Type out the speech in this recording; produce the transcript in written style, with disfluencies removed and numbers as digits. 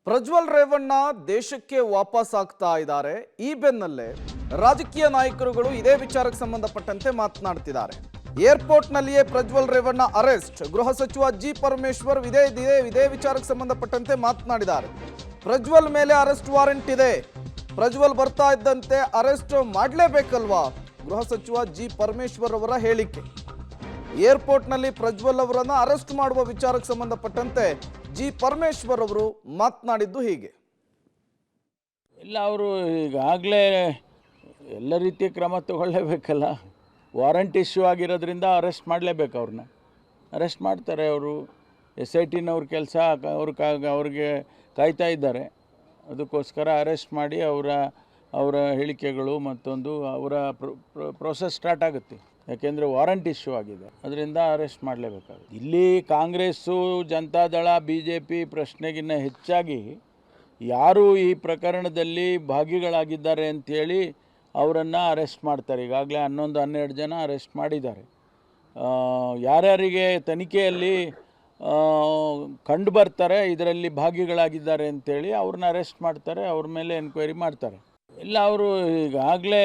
ಪ್ರಜ್ವಲ್ ರೇವಣ್ಣ ದೇಶಕ್ಕೆ ವಾಪಸ್ ಆಗ್ತಾ ಇದ್ದಾರೆ. ಈ ಬೆನ್ನಲ್ಲೇ ರಾಜಕೀಯ ನಾಯಕರುಗಳು ಇದೇ ವಿಚಾರಕ್ಕೆ ಸಂಬಂಧಪಟ್ಟಂತೆ ಮಾತನಾಡ್ತಿದ್ದಾರೆ. ಏರ್ಪೋರ್ಟ್ನಲ್ಲಿಯೇ ಪ್ರಜ್ವಲ್ ರೇವಣ್ಣ ಅರೆಸ್ಟ್. ಗೃಹ ಸಚಿವ ಜಿ ಪರಮೇಶ್ವರ್ ಇದೇ ವಿಚಾರಕ್ಕೆ ಸಂಬಂಧಪಟ್ಟಂತೆ ಮಾತನಾಡಿದ್ದಾರೆ. ಪ್ರಜ್ವಲ್ ಮೇಲೆ ಅರೆಸ್ಟ್ ವಾರೆಂಟ್ ಇದೆ, ಪ್ರಜ್ವಲ್ ಬರ್ತಾ ಇದ್ದಂತೆ ಅರೆಸ್ಟ್ ಮಾಡಲೇಬೇಕಲ್ವಾ? ಗೃಹ ಸಚಿವ ಜಿ ಪರಮೇಶ್ವರ್ ಅವರ ಹೇಳಿಕೆ. ಏರ್ಪೋರ್ಟ್ನಲ್ಲಿ ಪ್ರಜ್ವಲ್ ಅವರನ್ನು ಅರೆಸ್ಟ್ ಮಾಡುವ ವಿಚಾರಕ್ಕೆ ಸಂಬಂಧಪಟ್ಟಂತೆ ಜಿ ಪರಮೇಶ್ವರ್ ಅವರು ಮಾತನಾಡಿದ್ದು ಹೀಗೆ. ಇಲ್ಲ, ಅವರು ಈಗಾಗಲೇ ಎಲ್ಲ ರೀತಿಯ ಕ್ರಮ ತಗೊಳ್ಳೇಬೇಕಲ್ಲ. ವಾರಂಟ್ ಇಶ್ಯೂ ಆಗಿರೋದ್ರಿಂದ ಅರೆಸ್ಟ್ ಮಾಡಲೇಬೇಕು. ಅವ್ರನ್ನ ಅರೆಸ್ಟ್ ಮಾಡ್ತಾರೆ. ಅವರು SITನವ್ರ ಕೆಲಸ ಅವ್ರಿಗೆ ಕಾಯ್ತಾ ಇದ್ದಾರೆ. ಅದಕ್ಕೋಸ್ಕರ ಅರೆಸ್ಟ್ ಮಾಡಿ ಅವರ ಹೇಳಿಕೆಗಳು ಮತ್ತೊಂದು ಅವರ ಪ್ರೊಸೆಸ್ ಸ್ಟಾರ್ಟ್ ಆಗುತ್ತೆ. ಯಾಕೆಂದರೆ ವಾರಂಟ್ ಇಶ್ಯೂ ಆಗಿದೆ, ಅದರಿಂದ ಅರೆಸ್ಟ್ ಮಾಡಲೇಬೇಕಾಗುತ್ತೆ. ಇಲ್ಲಿ ಕಾಂಗ್ರೆಸ್ಸು, ಜನತಾದಳ, BJP ಪ್ರಶ್ನೆಗಿನ್ನ ಹೆಚ್ಚಾಗಿ ಯಾರು ಈ ಪ್ರಕರಣದಲ್ಲಿ ಭಾಗಿಗಳಾಗಿದ್ದಾರೆ ಅಂಥೇಳಿ ಅವರನ್ನು ಅರೆಸ್ಟ್ ಮಾಡ್ತಾರೆ. ಈಗಾಗಲೇ 11-12 ಜನ ಅರೆಸ್ಟ್ ಮಾಡಿದ್ದಾರೆ. ಯಾರ್ಯಾರಿಗೆ ತನಿಖೆಯಲ್ಲಿ ಕಂಡು ಬರ್ತಾರೆ ಇದರಲ್ಲಿ ಭಾಗಿಗಳಾಗಿದ್ದಾರೆ ಅಂಥೇಳಿ ಅವ್ರನ್ನ ಅರೆಸ್ಟ್ ಮಾಡ್ತಾರೆ, ಅವ್ರ ಮೇಲೆ ಎನ್ಕ್ವೈರಿ ಮಾಡ್ತಾರೆ. ಇಲ್ಲ, ಅವರು ಈಗಾಗಲೇ